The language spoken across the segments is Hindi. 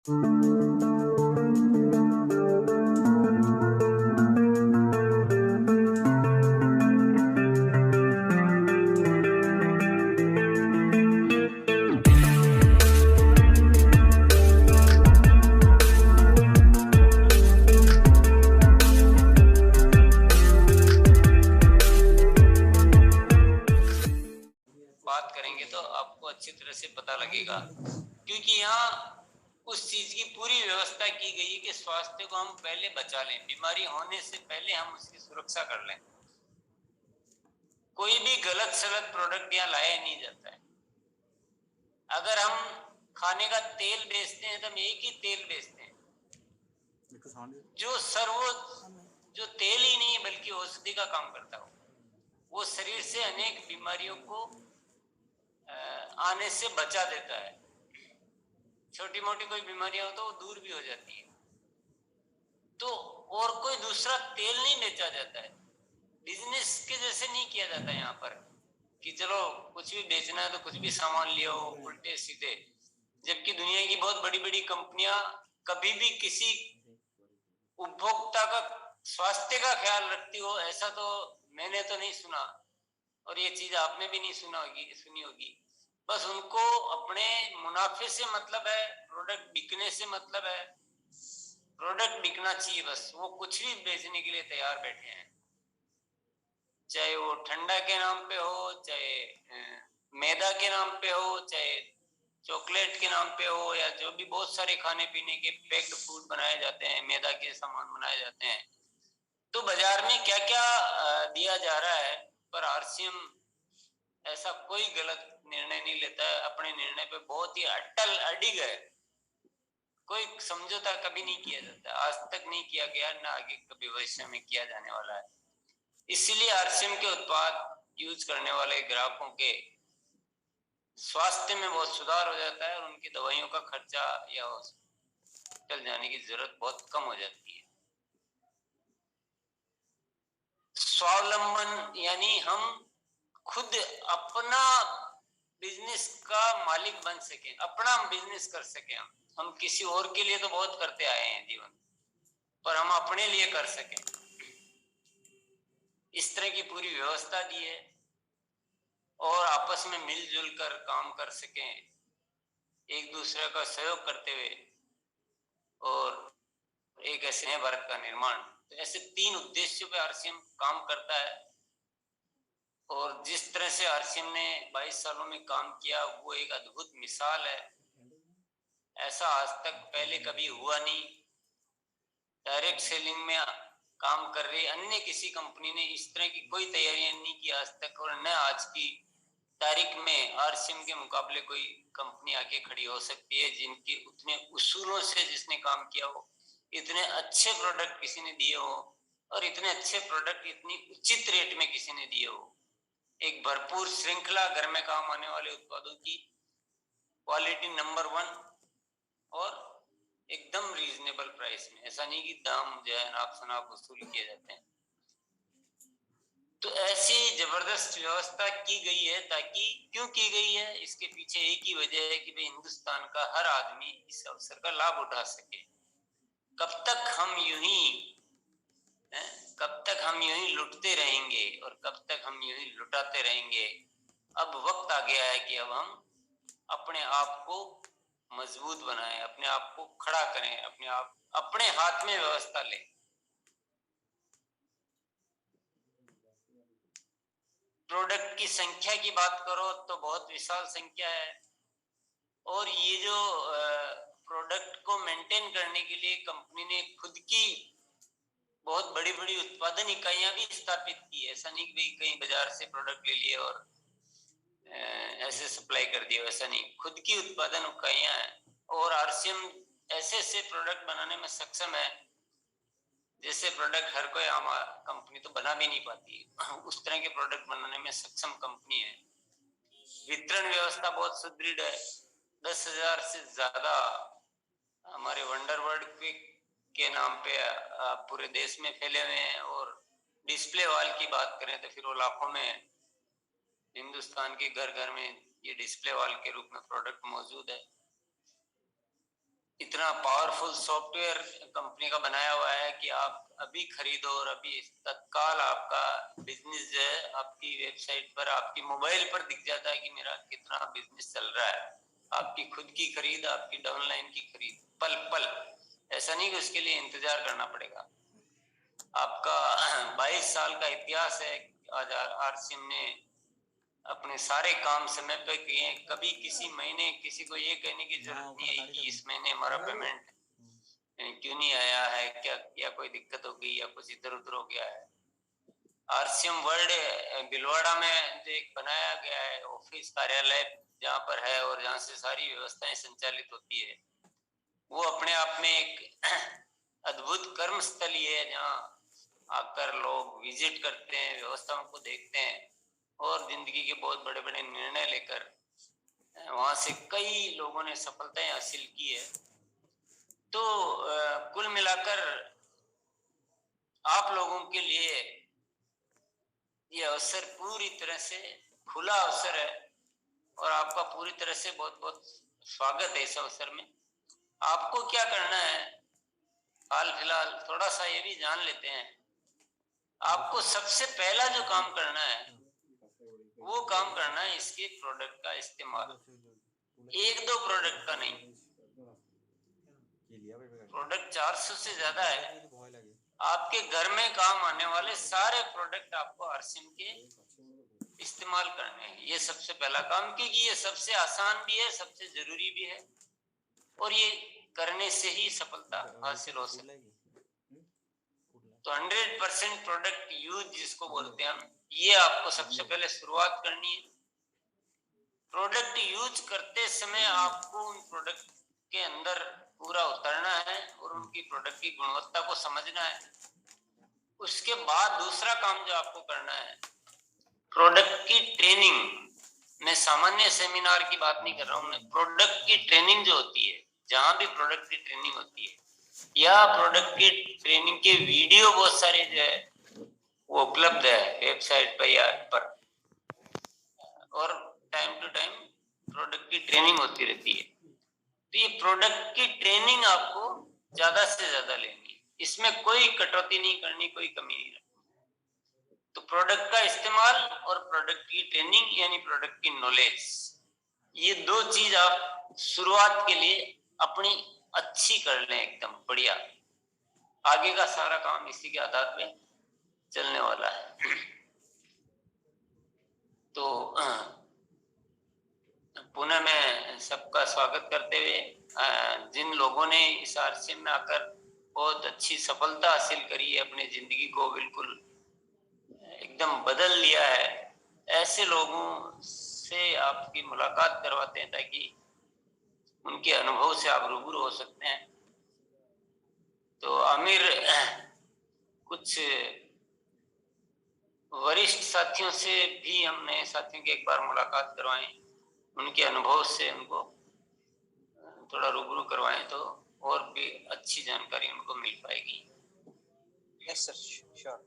बात करेंगे तो आपको अच्छी तरह से पता लगेगा, क्योंकि यहाँ उस चीज की पूरी व्यवस्था की गई है कि स्वास्थ्य को हम पहले बचा लें, बीमारी होने से पहले हम उसकी सुरक्षा कर लें। कोई भी गलत सलत प्रोडक्ट यहाँ लाया नहीं जाता है। अगर हम खाने का तेल बेचते हैं तो हम एक ही तेल बेचते हैं जो तेल ही नहीं बल्कि औषधि का काम करता हो, वो शरीर से अनेक बीमारियों को आने से बचा देता है। छोटी मोटी कोई बीमारियां हो तो वो दूर भी हो जाती है। तो और कोई दूसरा तेल नहीं बेचा जाता है, बिजनेस के जैसे नहीं किया जाता है यहाँ पर कि चलो कुछ भी बेचना है तो कुछ भी सामान लियो उल्टे सीधे। जबकि दुनिया की बहुत बड़ी बड़ी कंपनियां कभी भी किसी उपभोक्ता का स्वास्थ्य का ख्याल रखती हो ऐसा तो मैंने तो नहीं सुना, और ये चीज आपने भी नहीं सुनी होगी। बस उनको अपने मुनाफे से मतलब है, प्रोडक्ट बिकने से मतलब है, प्रोडक्ट बिकना चाहिए, बस वो कुछ भी बेचने के लिए तैयार बैठे हैं। चाहे वो ठंडा के नाम पे हो, चाहे मैदा के नाम पे हो, चाहे चॉकलेट के नाम पे हो, या जो भी बहुत सारे खाने पीने के पैक्ड फूड बनाए जाते हैं, मैदा के सामान बनाए जाते हैं। तो बाजार में क्या क्या दिया जा रहा है, पर आरसीएम ऐसा कोई गलत निर्णय नहीं लेता है। अपने निर्णय पे बहुत ही अटल अडिग है, कोई समझौता कभी नहीं किया जाता, आज तक नहीं किया गया, ना आगे कभी भविष्य में किया जाने वाला है। इसीलिए आरसीएम के उत्पाद यूज करने वाले ग्राहकों के स्वास्थ्य में बहुत सुधार हो जाता है और उनकी दवाइयों का खर्चा या हॉस्पिटल जाने की जरूरत बहुत कम हो जाती है। स्वावलंबन यानी हम खुद अपना बिजनेस का मालिक बन सके, अपना बिजनेस कर सके। हम किसी और के लिए तो बहुत करते आए हैं जीवन, पर हम अपने लिए कर सके, इस तरह की पूरी व्यवस्था दी है। और आपस में मिलजुल कर काम कर सकें, एक दूसरे का सहयोग करते हुए, और एक ऐसे नए भारत का निर्माण। तो ऐसे 3 उद्देश्यों पे आरसीएम काम करता है। और जिस तरह से आरसीएम ने 22 सालों में काम किया वो एक अद्भुत मिसाल है। ऐसा आज तक पहले कभी हुआ नहीं। डायरेक्ट सेलिंग में काम कर रही अन्य किसी कंपनी ने इस तरह की कोई तैयारियां नहीं की आज तक, और न आज की तारीख में आरसीएम के मुकाबले कोई कंपनी आके खड़ी हो सकती है जिनकी उतने उसूलों से जिसने काम किया हो, इतने अच्छे प्रोडक्ट किसी ने दिए हो, और इतने अच्छे प्रोडक्ट इतनी उचित रेट में किसी ने दिए हो। एक भरपूर श्रृंखला, घर में काम आने वाले उत्पादों की क्वालिटी नंबर 1 और एकदम रीजनेबल प्राइस में। ऐसा नहीं कि दाम जो है नाप शनाप वसूल किए जाते हैं। तो ऐसी जबरदस्त व्यवस्था की गई है, ताकि क्यों की गई है, इसके पीछे एक ही वजह है कि भाई हिंदुस्तान का हर आदमी इस अवसर का लाभ उठा सके। कब तक हम यूं ही कब तक हम यूं ही लुटते रहेंगे और कब तक हम यूं ही लुटाते रहेंगे। अब वक्त आ गया है कि अब हम अपने आप को मजबूत बनाएं, अपने आप को खड़ा करें, अपने हाथ में व्यवस्था लें। प्रोडक्ट की संख्या की बात करो तो बहुत विशाल संख्या है, और ये जो प्रोडक्ट को मेंटेन करने के लिए कंपनी ने खुद की बहुत बड़ी बड़ी उत्पादन इकाइयां भी स्थापित की है। ऐसा नहीं कि भाई कहीं बाजार से प्रोडक्ट ले लिए और ऐसे सप्लाई कर दिया, वैसा नहीं, खुद की उत्पादन इकाइयां हैं। और आरसीएम ऐसे ऐसे प्रोडक्ट बनाने में सक्षम है जैसे प्रोडक्ट हर कोई आम कंपनी तो बना भी नहीं पाती, उस तरह के प्रोडक्ट बनाने में सक्षम कंपनी है। वितरण व्यवस्था बहुत सुदृढ़ है। 10,000 से ज्यादा हमारे वंडर वर्ल्ड के नाम पे पूरे देश में फैले हुए हैं। और डिस्प्ले वॉल की बात करें तो फिर वो लाखों में है। हिंदुस्तान के घर घर में ये डिस्प्ले वॉल के रूप में प्रोडक्ट मौजूद है। इतना पावरफुल सॉफ्टवेयर कंपनी का बनाया हुआ है कि आप अभी खरीदो और अभी तत्काल आपका बिजनेस जो है आपकी वेबसाइट पर, आपकी मोबाइल पर दिख जाता है कि मेरा कितना बिजनेस चल रहा है। आपकी खुद की खरीद, आपकी डाउनलाइन की खरीद, पल पल। ऐसा नहीं कि उसके लिए इंतजार करना पड़ेगा। आपका 22 साल का इतिहास है। आज आरसीएम ने अपने सारे काम समय पे किए। कभी किसी महीने किसी को ये कहने की जरूरत नहीं है कि इस महीने हमारा पेमेंट क्यों नहीं आया है, क्या कोई दिक्कत हो गई या कुछ इधर उधर हो गया है। आरसीएम वर्ल्ड भिलवाड़ा में जो एक बनाया गया है ऑफिस कार्यालय जहाँ पर है और जहाँ से सारी व्यवस्थाएं संचालित होती है, वो अपने आप में एक अद्भुत कर्म स्थली है जहाँ आकर लोग विजिट करते हैं, व्यवस्थाओं को देखते हैं और जिंदगी के बहुत बड़े बड़े निर्णय लेकर वहां से कई लोगों ने सफलताएं हासिल की है। तो कुल मिलाकर आप लोगों के लिए ये अवसर पूरी तरह से खुला अवसर है और आपका पूरी तरह से बहुत बहुत स्वागत है इस अवसर में। आपको क्या करना है, हाल फिलहाल थोड़ा सा ये भी जान लेते हैं। आपको सबसे पहला जो काम करना है वो काम करना है इसके प्रोडक्ट का इस्तेमाल। एक दो प्रोडक्ट का नहीं, प्रोडक्ट 400 से ज्यादा है। आपके घर में काम आने वाले सारे प्रोडक्ट आपको आरसीएम के इस्तेमाल करने हैं। ये सबसे पहला काम, क्योंकि ये सबसे आसान भी है, सबसे जरूरी भी है और ये करने से ही सफलता हासिल हो सकती है। तो 100% प्रोडक्ट यूज जिसको बोलते हैं हम, ये आपको सबसे पहले शुरुआत करनी है। प्रोडक्ट यूज करते समय आपको उन प्रोडक्ट के अंदर पूरा उतरना है और उनकी प्रोडक्ट की गुणवत्ता को समझना है। उसके बाद दूसरा काम जो आपको करना है, प्रोडक्ट की ट्रेनिंग। मैं सामान्य सेमिनार की बात नहीं कर रहा हूं, मैं प्रोडक्ट की ट्रेनिंग जो होती है, जहां भी प्रोडक्ट की ट्रेनिंग होती है या प्रोडक्ट की ट्रेनिंग के वीडियो बहुत सारे जो है वो उपलब्ध है वेबसाइट पर या पर, और टाइम टू टाइम प्रोडक्ट की ट्रेनिंग होती रहती है। तो ये प्रोडक्ट की ट्रेनिंग आपको ज्यादा से ज्यादा लेनी है, इसमें कोई कटौती नहीं करनी, कोई कमी नहीं रखनी। तो प्रोडक्ट का इस्तेमाल और प्रोडक्ट की ट्रेनिंग यानी प्रोडक्ट की नॉलेज, ये दो चीज आप शुरुआत के लिए अपनी अच्छी कर लें, एकदम बढ़िया। आगे का सारा काम इसी के आधार पे चलने वाला है। तो पुनः मैं सबका स्वागत करते हुए, जिन लोगों ने इस आरसीएम में आकर बहुत अच्छी सफलता हासिल करी है, अपनी जिंदगी को बिल्कुल एकदम बदल लिया है, ऐसे लोगों से आपकी मुलाकात करवाते हैं ताकि उनके अनुभव से आप रूबरू हो सकते हैं। तो आमिर कुछ वरिष्ठ साथियों से भी, हम नए साथियों की एक बार मुलाकात करवाएं, उनके अनुभव से उनको थोड़ा रूबरू करवाएं तो और भी अच्छी जानकारी उनको मिल पाएगी। Yes sir, sure.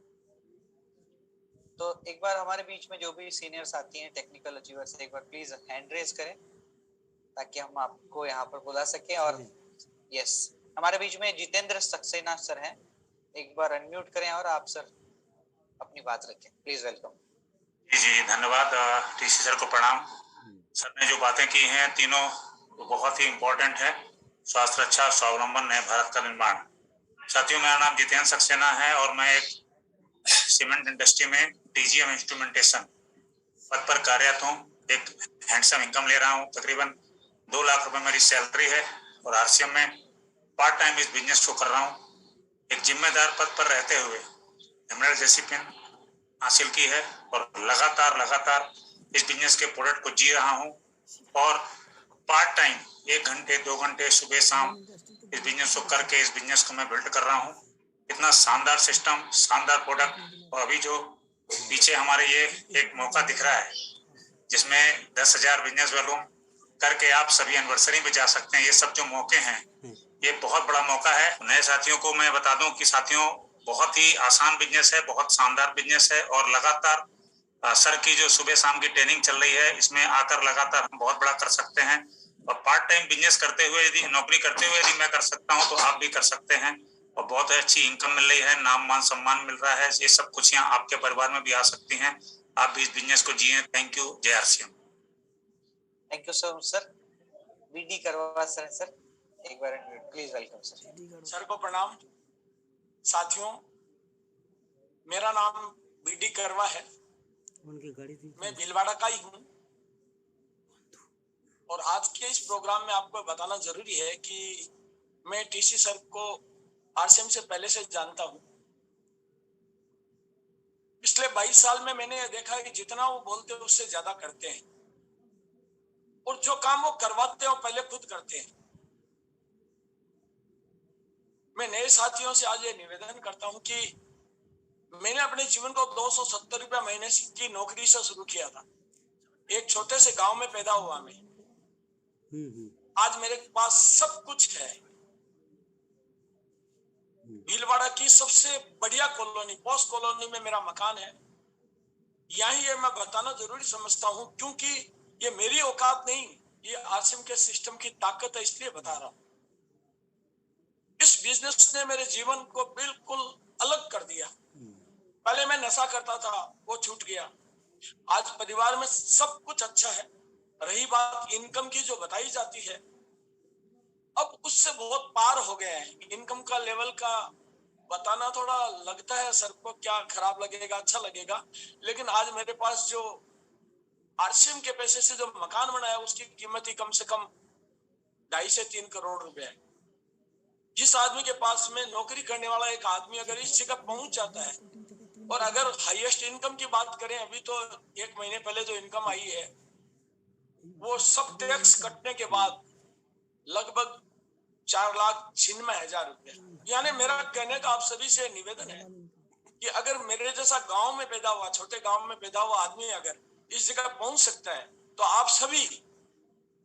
तो एक बार हमारे बीच में जो भी सीनियर साथी हैं टेक्निकल अचीवर्स, एक बार प्लीज हैंड रेज करें ताकि हम आपको यहाँ पर बुला सकें। और यस, हमारे बीच में जितेंद्र सक्सेना सर हैं, एक बार अनम्यूट करें और आप सर अपनी बात रखें, प्लीज वेलकम। जी धन्यवाद। टीसी सर को प्रणाम। सर ने जो बातें की हैं तीनों बहुत ही इम्पोर्टेंट है। स्वास्थ्य रक्षा, स्वावलंबन है, भारत का निर्माण। साथियों, मेरा नाम जितेंद्र सक्सेना है और मैं एक सीमेंट इंडस्ट्री में डीजीएम इंस्ट्रूमेंटेशन पद पर कार्यरत हूँ। एक हैंडसम इनकम ले रहा हूँ, तकरीबन 2 लाख रुपए मेरी सैलरी है और आरसीएम में पार्ट टाइम इस बिजनेस को कर रहा हूँ। एक जिम्मेदार पद पर रहते हुए एमएलए डिसिप्लिन हासिल की है और लगातार इस बिजनेस के प्रोडक्ट को जी रहा हूँ और पार्ट टाइम 1 घंटे 2 घंटे सुबह शाम इस बिजनेस को करके इस बिजनेस को मैं बिल्ड कर रहा हूँ। इतना शानदार सिस्टम, शानदार प्रोडक्ट। और अभी जो पीछे हमारे ये एक मौका दिख रहा है जिसमें 10,000 बिजनेस वॉल्यूम करके आप सभी एनिवर्सरी में जा सकते हैं। ये सब जो मौके हैं ये बहुत बड़ा मौका है। नए साथियों को मैं बता दूं कि साथियों, बहुत ही आसान बिजनेस है, बहुत शानदार बिजनेस है और लगातार सर की जो सुबह शाम की ट्रेनिंग चल रही है, इसमें आकर लगातार हम बहुत बड़ा कर सकते हैं और पार्ट टाइम बिजनेस करते हुए यदि नौकरी करते हुए यदि मैं कर सकता हूं तो आप भी कर सकते हैं और बहुत अच्छी इनकम मिल रही है, नाम मान सम्मान मिल रहा है, ये सब खुशियां आपके परिवार में भी आ सकती हैं। आप भी इस बिजनेस को जिए। Thank you. जय RCM. Thank you so much sir. बीडी करवा सर एक बार प्लीज वेलकम सर। सर को प्रणाम। साथियों, मेरा नाम बीडी करवा है, मैं भीलवाड़ा का ही हूँ और आज के इस प्रोग्राम में आपको बताना जरूरी है कि मैं टीसी सर को आरसीएम से पहले से जानता हूँ। पिछले 22 साल में मैंने देखा है कि जितना वो बोलते हैं उससे ज्यादा करते हैं और जो काम वो करवाते हैं वो पहले खुद करते हैं। मैं नए साथियों से आज ये निवेदन करता हूं कि मैंने अपने जीवन को 270 रुपया महीने की नौकरी से शुरू किया था। एक छोटे से गांव में पैदा हुआ मैं। आज मेरे पास सब कुछ है। भीलवाड़ा की सबसे बढ़िया कॉलोनी, पोस्ट कॉलोनी में मेरा मकान है। यही ये मैं बताना जरूरी समझता हूं क्योंकि ये मेरी औकात नहीं, ये आरसीएम के सिस्टम की ताकत है, इसलिए बता रहा हूं। इस बिजनेस ने मेरे जीवन को बिल्कुल अलग कर दिया। पहले मैं नशा करता था, वो छूट गया। आज परिवार में सब कुछ अच्छा है। रही बात इनकम की जो बताई जाती है, अब उससे बहुत पार हो गए हैं। इनकम का लेवल का बताना थोड़ा लगता है सर को, क्या खराब लगेगा अच्छा लगेगा, लेकिन आज मेरे पास जो आरसीएम के पैसे से जो मकान बनाया उसकी कीमत ही कम से कम 2.5 से 3 करोड़ रुपए है। जिस आदमी के पास में नौकरी करने वाला एक आदमी अगर इस जगह पहुंच जाता है, और अगर हाईएस्ट इनकम की बात करें, अभी तो 1 महीने पहले जो इनकम आई है वो सब टैक्स कटने के बाद लगभग 4,96,000 रुपए। यानी मेरा कहने का आप सभी से निवेदन है कि अगर मेरे जैसा गांव में पैदा हुआ, छोटे गांव में पैदा हुआ आदमी अगर इस जगह पहुंच सकता है तो आप सभी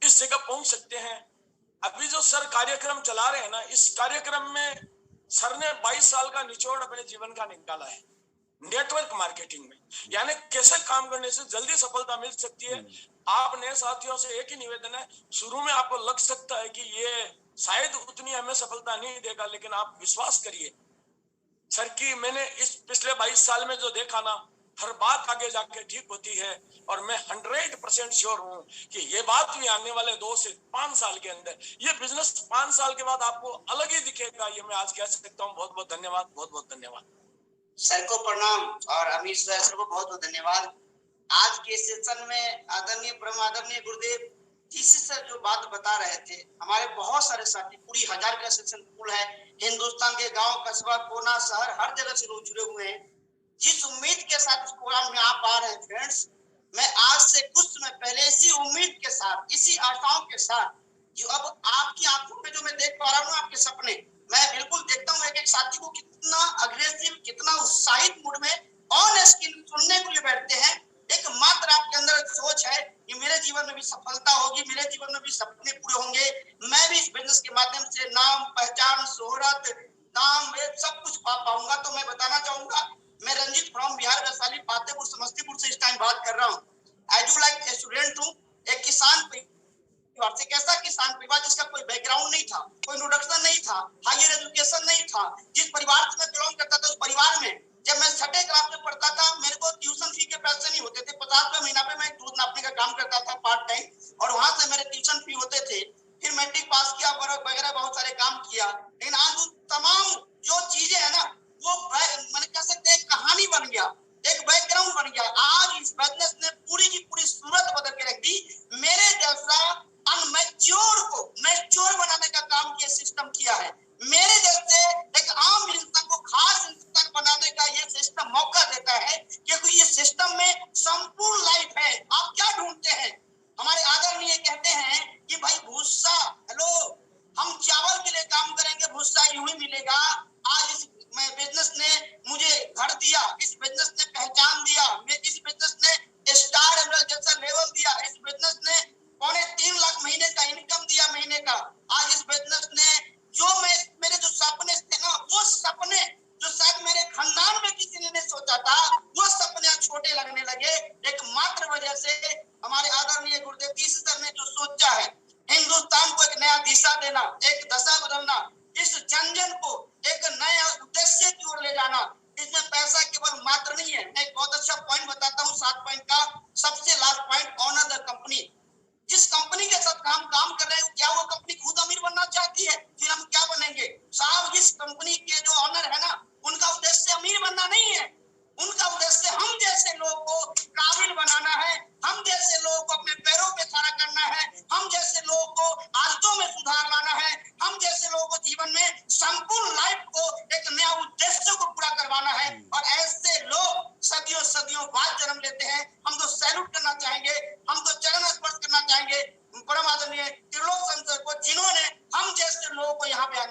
इस जगह पहुंच सकते हैं। अभी जो सर कार्यक्रम चला रहे हैं ना, इस कार्यक्रम में सर ने 22 साल का निचोड़ अपने जीवन का निकाला है नेटवर्क मार्केटिंग में। यानी कैसे काम करने से जल्दी सफलता मिल सकती है। आप नए साथियों से एक ही निवेदन है, शुरू में आपको लग सकता है कि ये शायद उतनी हमें सफलता नहीं देगा, लेकिन आप विश्वास करिए सर की मैंने इस पिछले 22 साल में जो देखा ना, हर बात आगे जाके ठीक होती है। और मैं 100% श्योर हूं कि ये बात भी आने वाले 2 से 5 साल के अंदर, ये बिजनेस 5 साल के बाद आपको अलग ही दिखेगा। ये मैं आज कह सकता हूँ। बहुत बहुत धन्यवाद, बहुत बहुत धन्यवाद। सर को प्रणाम और अमीर सर को बहुत बहुत धन्यवाद। आज के सेशन में आदरणीय परम आदरणीय गुरुदेव टीसी सर जो बात बता रहे थे, हमारे बहुत सारे साथी, पूरी 1000 का सेशन फुल है। हिंदुस्तान के गांव, कस्बा, कोना, शहर, हर जगह से लोग जुड़े हुए हैं। जिस उम्मीद के साथ इस प्रोग्राम में आप आ रहे हैं फ्रेंड्स, मैं आज से कुछ समय पहले इसी उम्मीद के साथ, इसी आशाओं के साथ, जो अब आपकी आंखों में जो मैं देख पा रहा हूँ आपके सपने, मैं बिल्कुल देखता हूँ एक एक साथी को कितना अग्रेसिव, कितना उत्साहित मूड में ऑन स्क्रीन सुनने के लिए बैठते हैं। एक मात्र आपके अंदर सोच है कि मेरे जीवन में भी सफलता होगी, मेरे जीवन में भी सपने पूरे होंगे, मैं भी इस बिजनेस के माध्यम से नाम, पहचान, शोहरत, नाम, सब कुछ पा पाऊंगा। तो मैं बताना चाहूंगा, मैं रंजीत फ्रॉम बिहार वैशाली फतेहपुर समस्तीपुर से इस टाइम बात कर रहा हूँ। एज यू लाइक स्टूडेंट हूँ, एक किसान परिवार से। कैसा किसान परिवार जिसका कोई बैकग्राउंड नहीं था, कोई इंट्रोडक्शन नहीं था, हायर एजुकेशन नहीं था। जिस परिवार से मैं बिलोंग करता था, उस परिवार में जब मैं 6ठी क्लास में पढ़ता था, मेरे को ट्यूशन फी के पैसे नहीं होते थे। 50 रुपए महीना पे मैं दूध नापने का काम करता था पार्ट टाइम, और वहां से मेरे ट्यूशन फी होते थे। फिर मैट्रिक पास किया वगैरह बहुत सारे काम किया। लेकिन आज तमाम जो चीजें है ना, वो मैंने कह सकते हैं कहानी बन गया, एक बैकग्राउंड बन गया। आज इस बिजनेस ने पूरी की पूरी सूरत बदल के रख दी। मेरे जैसा अनमैच्योर को मैच्योर बनाने का काम ये सिस्टम किया है। मेरे जैसे एक आम इंसान को खास इंसान बनाने का ये सिस्टम मौका देता है, क्योंकि ये सिस्टम में संपूर्ण लाइफ है। आप क्या ढूंढते हैं? हमारे आदरणीय कहते हैं कि भाई भूसा, हेलो, हम चावल के लिए काम करेंगे, भूसा यूं ही मिलेगा। आज इस बिजनेस ने मुझे घर दिया, इस बिजनेस ने पहचान दिया, इस बिजनेस ने स्टार जैसा लेवल दिया, इस बिजनेस ने 3.25 लाख महीने का इनकम दिया महीने का। आज इस बिजनेस ने जो मेरे जो सपने थे ना, वो सपने जो शायद मेरे खानदान में किसी ने नहीं सोचा था, वो सपने छोटे लगने लगे। एक मात्र वजह से हमारे आदरणीय गुरुदेव टीसी सर ने जो सोचा है, हिंदुस्तान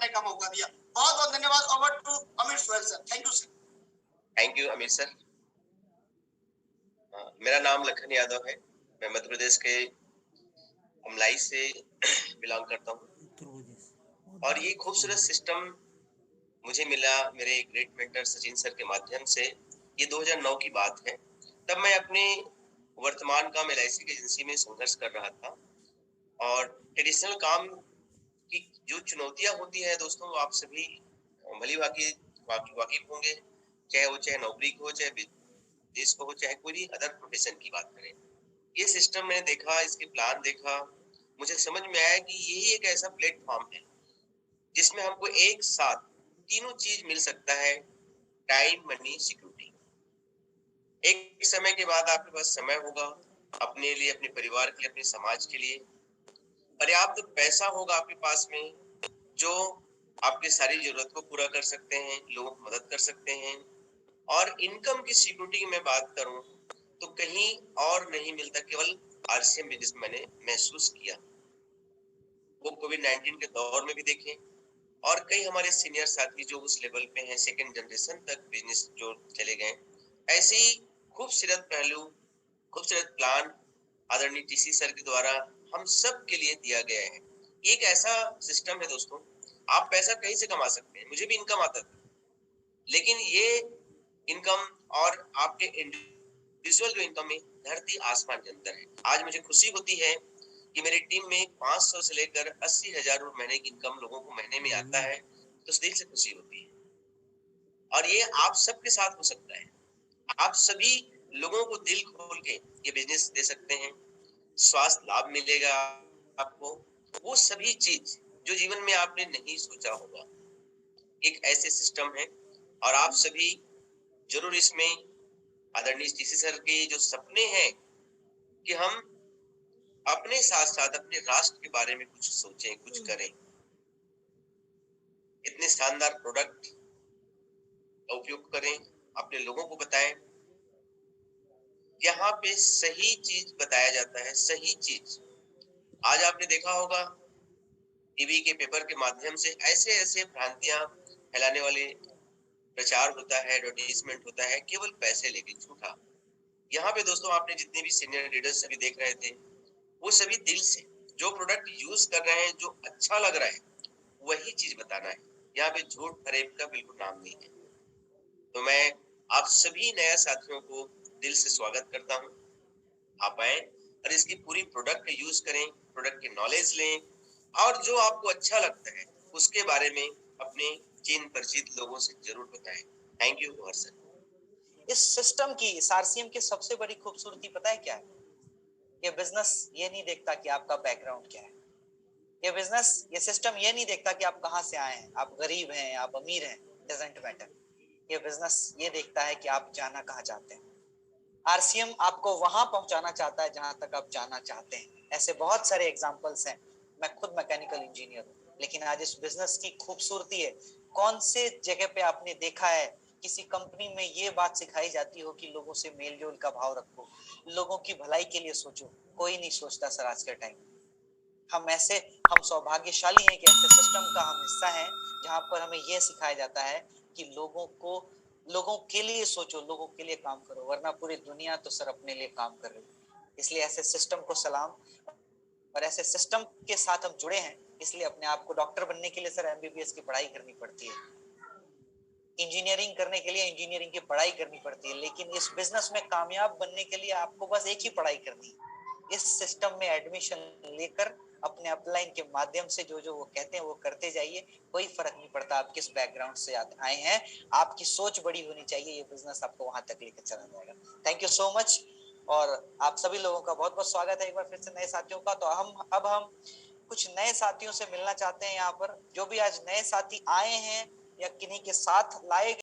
करने का मौका दिया। बहुत बहुत धन्यवाद। Over to Amit Sohail sir. Thank you sir. Thank you Amit sir. मेरा नाम लखन यादव है। मैं मध्य प्रदेश के अमलाई से बिलोंग करता हूँ और ये खूबसूरत सिस्टम मुझे मिला मेरे ग्रेट मेंटर सचिन सर के माध्यम से। ये 2009 की बात है। तब मैं अपने वर्तमान काम LIC की एजेंसी में संघर्ष कर रहा था और ट्रेडिशनल काम की जो चुनौतियां होती है दोस्तों, वो आप सभी भली वाकिफ होंगे, चाहे नौकरी को हो, चाहे बिजनेस को हो, चाहे कोई भी अदर प्रोफेशन की बात करें। ये सिस्टम मैंने देखा, इसके प्लान देखा, मुझे समझ में आया कि यही एक ऐसा प्लेटफॉर्म है जिसमें हमको एक साथ तीनों चीज मिल सकता है, टाइम, मनी, सिक्योरिटी। एक समय के बाद आपके पास समय होगा अपने लिए, अपने परिवार के लिए, अपने समाज के लिए। पर्याप्त पैसा होगा आपके पास में जो आपकी सारी जरूरत को पूरा कर सकते हैं, लोगों को मदद कर सकते हैं। और इनकम की सिक्योरिटी की मैं बात करूं तो कहीं और नहीं मिलता, केवल RCM बिजनेस मैंने महसूस किया। वो कोविड-19 के दौर में भी देखें और कई हमारे सीनियर साथी जो उस लेवल पे हैं, सेकंड जनरेशन तक बिजनेस जो चले गए, ऐसे ही खूबसूरत पहलू, खूबसूरत प्लान आदरणीय TC सर के द्वारा हम सब के लिए दिया गया है। एक ऐसा सिस्टम है दोस्तों, आप पैसा कहीं से कमा सकते हैं। मुझे भी इनकम आता था, लेकिन ये इनकम और आपके इंडिविजुअल जो इनकम में धरती आसमान के अंतर है। आज मुझे खुशी होती है कि मेरी टीम में 500 से लेकर 80,000 महीने की इनकम लोगों को महीने में आता है, तो दिल से खुशी होती है। और ये आप सबके साथ हो सकता है। आप सभी लोगों को दिल खोल के ये बिजनेस दे सकते हैं, स्वास्थ्य लाभ मिलेगा आपको, वो सभी चीज जो जीवन में आपने नहीं सोचा होगा, एक ऐसे सिस्टम है। और आप सभी जरूर इसमें आदरणीय TC सर के जो सपने हैं कि हम अपने साथ साथ अपने राष्ट्र के बारे में कुछ सोचें, कुछ करें, इतने शानदार प्रोडक्ट का उपयोग करें, अपने लोगों को बताएं। यहाँ पे सही चीज बताया जाता है, सही चीज। आज आपने देखा होगा टीवी के पेपर के माध्यम से ऐसे ऐसे भ्रांतियां फैलाने वाले प्रचार होता है, एडवर्टाइजमेंट होता है, केवल पैसे लेके झूठा। यहाँ पे दोस्तों आपने जितने भी सीनियर लीडर्स अभी देख रहे थे, वो सभी दिल से जो प्रोडक्ट यूज कर रहे हैं, जो अच्छा लग रहा है, वही चीज बताना है। यहाँ पे झूठ फरेब का बिल्कुल नाम नहीं है। तो मैं आप सभी नया साथियों को दिल से स्वागत करता हूँ। आप आए और इसकी पूरी प्रोडक्ट यूज करें, प्रोडक्ट की नॉलेज लें और जो आपको अच्छा लगता है उसके बारे में अपने चिन्ह परिचित लोगों से जरूर बताएं। Thank you sir. इस सिस्टम की, इस RCM की सबसे बड़ी खूबसूरती पता है क्या है? ये बिजनेस ये नहीं देखता कि आपका बैकग्राउंड क्या है। ये बिजनेस, ये सिस्टम ये नहीं देखता कि आप कहां से आए हैं, आप गरीब हैं, आप अमीर हैं, डजंट मैटर। ये बिजनेस ये देखता है कि आप जाना कहां चाहते हैं। RCM आपको वहां पहुंचाना चाहता है जहां तक आप जाना चाहते हैं। ऐसे बहुत सारे एग्जांपल्स हैं। मैं खुद मैकेनिकल इंजीनियर हूं, लेकिन आज इस बिजनेस की खूबसूरती है, कौन से जगह पे आपने देखा है किसी कंपनी में ये बात सिखाई जाती हो कि लोगों से मेल जोल का भाव रखो, लोगों की भलाई के लिए सोचो? कोई नहीं सोचता सर आज के टाइम। हम सौभाग्यशाली हैं कि ऐसे सिस्टम का हम हिस्सा हैं जहां पर हमें यह सिखाया जाता है कि लोगों के लिए सोचो, लोगों के लिए काम करो, वरना पूरी दुनिया तो सर अपने लिए काम कर रही है। इसलिए ऐसे सिस्टम को सलाम। और ऐसे सिस्टम के साथ हम जुड़े हैं, इसलिए अपने आप को डॉक्टर बनने के लिए सर MBBS की पढ़ाई करनी पड़ती है, इंजीनियरिंग करने के लिए इंजीनियरिंग की पढ़ाई करनी पड़ती है, लेकिन इस बिजनेस में कामयाब बनने के लिए आपको बस एक ही पढ़ाई करनी है। इस सिस्टम में एडमिशन लेकर अपने अपलाइन के माध्यम से जो जो वो कहते हैं वो करते जाइए। कोई फर्क नहीं पड़ता आप किस बैकग्राउंड से आए हैं, आपकी सोच बड़ी होनी चाहिए, ये बिजनेस आपको वहां तक लेकर चला जाएगा। Thank you so much. और आप सभी लोगों का बहुत बहुत स्वागत है एक बार फिर से नए साथियों का। तो हम कुछ नए साथियों से मिलना चाहते हैं यहाँ पर, जो भी आज नए साथी आए हैं या किन्हीं के साथ लाए